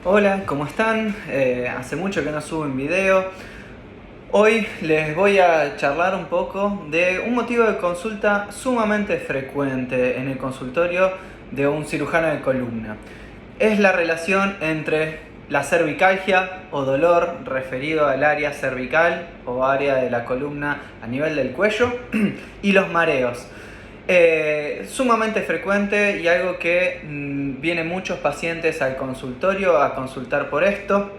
Hola, ¿cómo están? Hace mucho que no subo un video. Hoy les voy a charlar un poco de un motivo de consulta sumamente frecuente en el consultorio de un cirujano de columna. Es la relación entre la cervicalgia o dolor referido al área cervical o área de la columna a nivel del cuello y los mareos. Sumamente frecuente y algo que vienen muchos pacientes al consultorio a consultar por esto.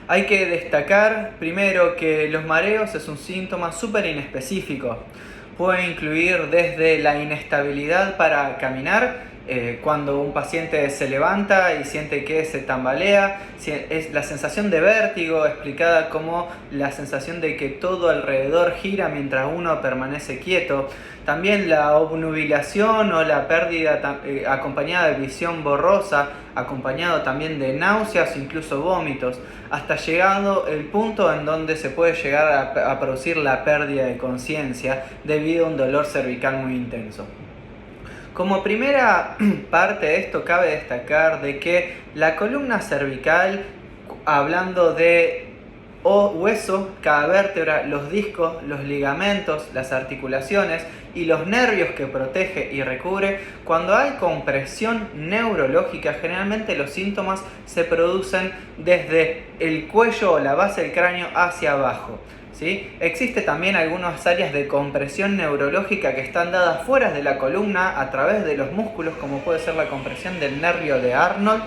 Hay que destacar primero que los mareos es un síntoma súper inespecífico. Puede incluir desde la inestabilidad para caminar, cuando un paciente se levanta y siente que se tambalea, es la sensación de vértigo explicada como la sensación de que todo alrededor gira mientras uno permanece quieto. También la obnubilación o la pérdida acompañada de visión borrosa, acompañado también de náuseas, incluso vómitos, hasta llegado el punto en donde se puede llegar a producir la pérdida de conciencia debido a un dolor cervical muy intenso. Como primera parte de esto cabe destacar de que la columna cervical, hablando de hueso, cada vértebra, los discos, los ligamentos, las articulaciones y los nervios que protege y recubre, cuando hay compresión neurológica, generalmente los síntomas se producen desde el cuello o la base del cráneo hacia abajo. ¿Sí? Existe también algunas áreas de compresión neurológica que están dadas fuera de la columna a través de los músculos, como puede ser la compresión del nervio de Arnold,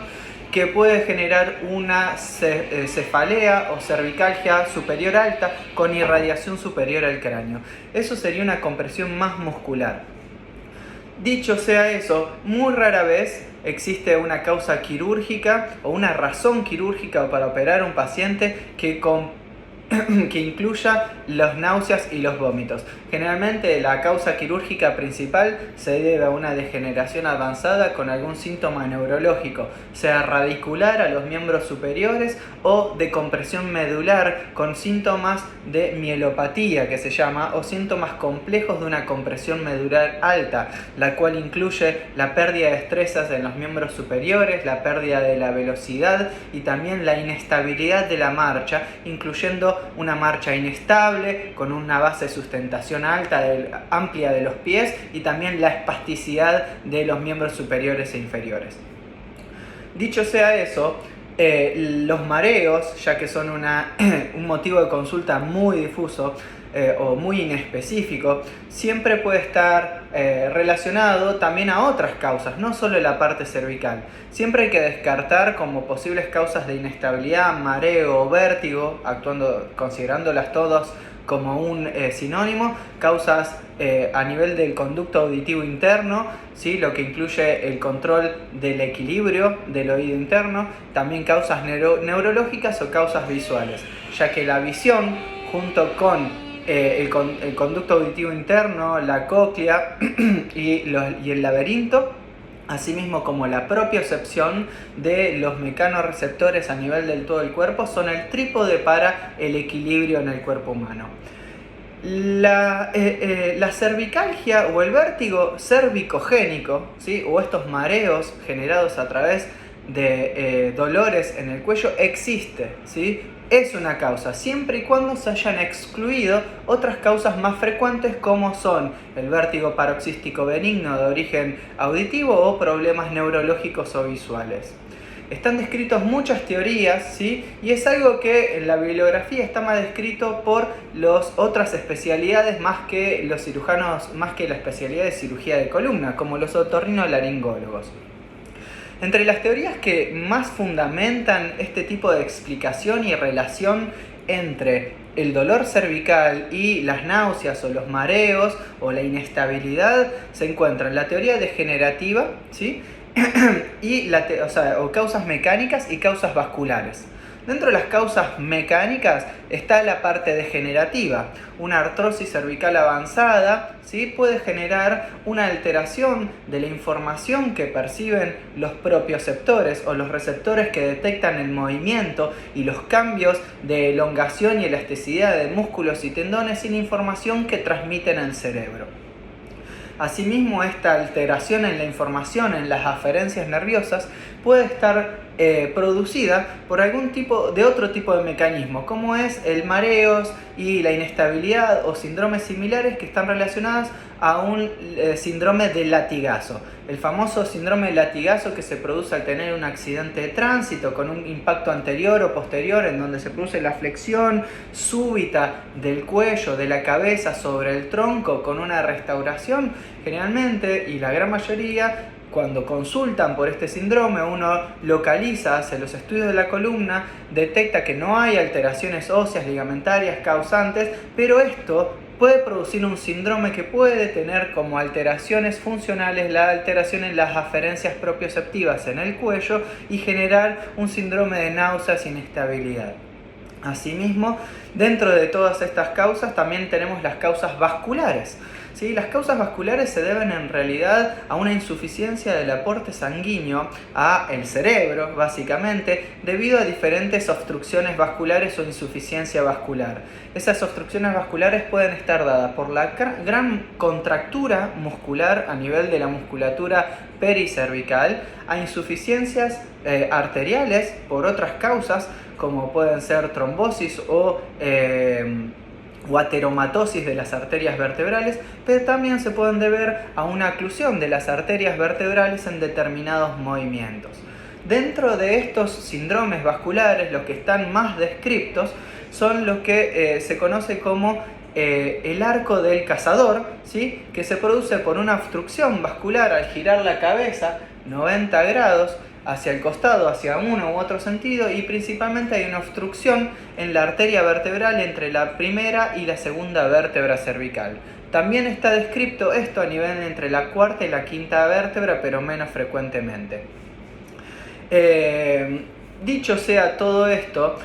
que puede generar una cefalea o cervicalgia superior alta con irradiación superior al cráneo. Eso sería una compresión más muscular. Dicho sea eso, muy rara vez existe una causa quirúrgica o una razón quirúrgica para operar a un paciente que incluya las náuseas y los vómitos. Generalmente la causa quirúrgica principal se debe a una degeneración avanzada con algún síntoma neurológico, sea radicular a los miembros superiores o de compresión medular con síntomas de mielopatía, que se llama, o síntomas complejos de una compresión medular alta, la cual incluye la pérdida de destrezas en los miembros superiores, la pérdida de la velocidad y también la inestabilidad de la marcha, incluyendo una marcha inestable con una base de sustentación amplia de los pies y también la espasticidad de los miembros superiores e inferiores. Dicho sea eso, los mareos, ya que son un motivo de consulta muy difuso o muy inespecífico, siempre puede estar relacionado también a otras causas, no solo la parte cervical. Siempre hay que descartar como posibles causas de inestabilidad, mareo o vértigo, considerándolas todas como un sinónimo, causas a nivel del conducto auditivo interno, ¿sí? Lo que incluye el control del equilibrio del oído interno, también causas neurológicas o causas visuales, ya que la visión junto con el conducto auditivo interno, la cóclea y el laberinto, asimismo como la propiocepción de los mecanorreceptores a nivel del todo el cuerpo, son el trípode para el equilibrio en el cuerpo humano. La cervicalgia o el vértigo cervicogénico, ¿sí? O estos mareos generados a través de dolores en el cuello existe, ¿sí? Es una causa, siempre y cuando se hayan excluido otras causas más frecuentes como son el vértigo paroxístico benigno de origen auditivo o problemas neurológicos o visuales. Están descritas muchas teorías, ¿sí? Y es algo que en la bibliografía está más descrito por las otras especialidades más que los cirujanos, más que la especialidad de cirugía de columna, como los otorrinolaringólogos. Entre las teorías que más fundamentan este tipo de explicación y relación entre el dolor cervical y las náuseas o los mareos o la inestabilidad se encuentran la teoría degenerativa, ¿sí? Y o causas mecánicas y causas vasculares. Dentro de las causas mecánicas está la parte degenerativa. Una artrosis cervical avanzada, ¿sí? Puede generar una alteración de la información que perciben los propioceptores o los receptores que detectan el movimiento y los cambios de elongación y elasticidad de músculos y tendones sin información que transmiten al cerebro. Asimismo, esta alteración en la información en las aferencias nerviosas puede estar producida por otro tipo de mecanismo, como es el mareos y la inestabilidad o síndromes similares que están relacionadas a un síndrome de latigazo. El famoso síndrome de latigazo que se produce al tener un accidente de tránsito con un impacto anterior o posterior en donde se produce la flexión súbita del cuello, de la cabeza sobre el tronco con una restauración. Generalmente, y la gran mayoría, cuando consultan por este síndrome, uno localiza, hace los estudios de la columna, detecta que no hay alteraciones óseas ligamentarias causantes, pero esto puede producir un síndrome que puede tener como alteraciones funcionales la alteración en las aferencias propioceptivas en el cuello y generar un síndrome de náuseas e inestabilidad. Asimismo, dentro de todas estas causas también tenemos las causas vasculares. ¿Sí? Las causas vasculares se deben en realidad a una insuficiencia del aporte sanguíneo al cerebro, básicamente, debido a diferentes obstrucciones vasculares o insuficiencia vascular. Esas obstrucciones vasculares pueden estar dadas por la gran contractura muscular a nivel de la musculatura pericervical, a insuficiencias arteriales por otras causas, como pueden ser trombosis o ateromatosis de las arterias vertebrales, pero también se pueden deber a una oclusión de las arterias vertebrales en determinados movimientos. Dentro de estos síndromes vasculares, los que están más descriptos son los que se conoce como el arco del cazador, ¿sí? Que se produce por una obstrucción vascular al girar la cabeza 90 grados hacia el costado, hacia uno u otro sentido, y principalmente hay una obstrucción en la arteria vertebral entre la primera y la segunda vértebra cervical. También está descrito esto a nivel entre la cuarta y la quinta vértebra, pero menos frecuentemente. Dicho sea todo esto,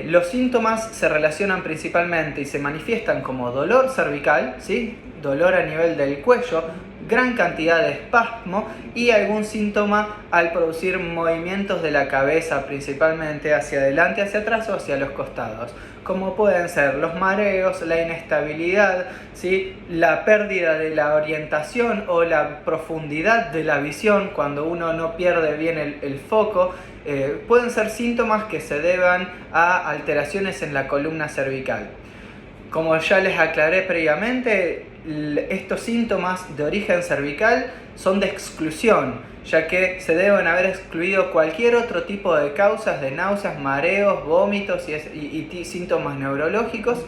los síntomas se relacionan principalmente y se manifiestan como dolor cervical, ¿sí? Dolor a nivel del cuello, gran cantidad de espasmo y algún síntoma al producir movimientos de la cabeza, principalmente hacia adelante, hacia atrás o hacia los costados, como pueden ser los mareos, la inestabilidad, ¿sí? La pérdida de la orientación o la profundidad de la visión cuando uno no pierde bien el foco. Pueden ser síntomas que se deban a alteraciones en la columna cervical. Como ya les aclaré previamente, estos síntomas de origen cervical son de exclusión, ya que se deben haber excluido cualquier otro tipo de causas de náuseas, mareos, vómitos y síntomas neurológicos.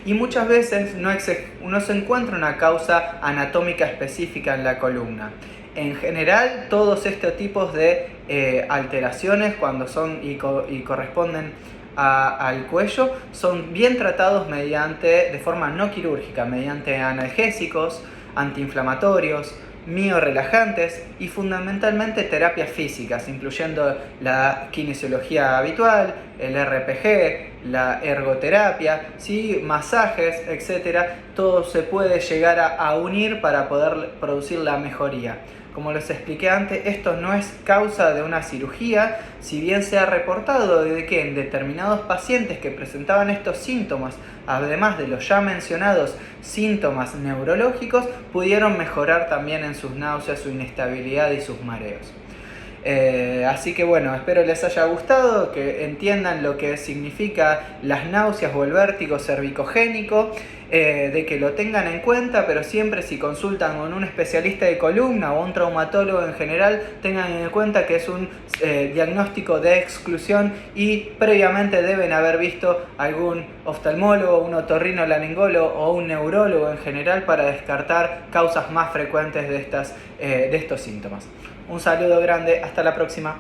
Y muchas veces no se encuentra una causa anatómica específica en la columna. En general, todos estos tipos de alteraciones, cuando son y corresponden al cuello, son bien tratados de forma no quirúrgica, mediante analgésicos, antiinflamatorios, miorelajantes y fundamentalmente terapias físicas, incluyendo la kinesiología habitual, el RPG, la ergoterapia, ¿sí? Masajes, etc. Todo se puede llegar a unir para poder producir la mejoría. Como les expliqué antes, esto no es causa de una cirugía, si bien se ha reportado de que en determinados pacientes que presentaban estos síntomas, además de los ya mencionados síntomas neurológicos, pudieron mejorar también en sus náuseas, su inestabilidad y sus mareos. Así que bueno, espero les haya gustado, que entiendan lo que significa las náuseas o el vértigo cervicogénico, de que lo tengan en cuenta, pero siempre si consultan con un especialista de columna o un traumatólogo en general, tengan en cuenta que es un diagnóstico de exclusión y previamente deben haber visto algún oftalmólogo, un otorrinolaringólogo o un neurólogo en general para descartar causas más frecuentes de estos síntomas. Un saludo grande, hasta la próxima.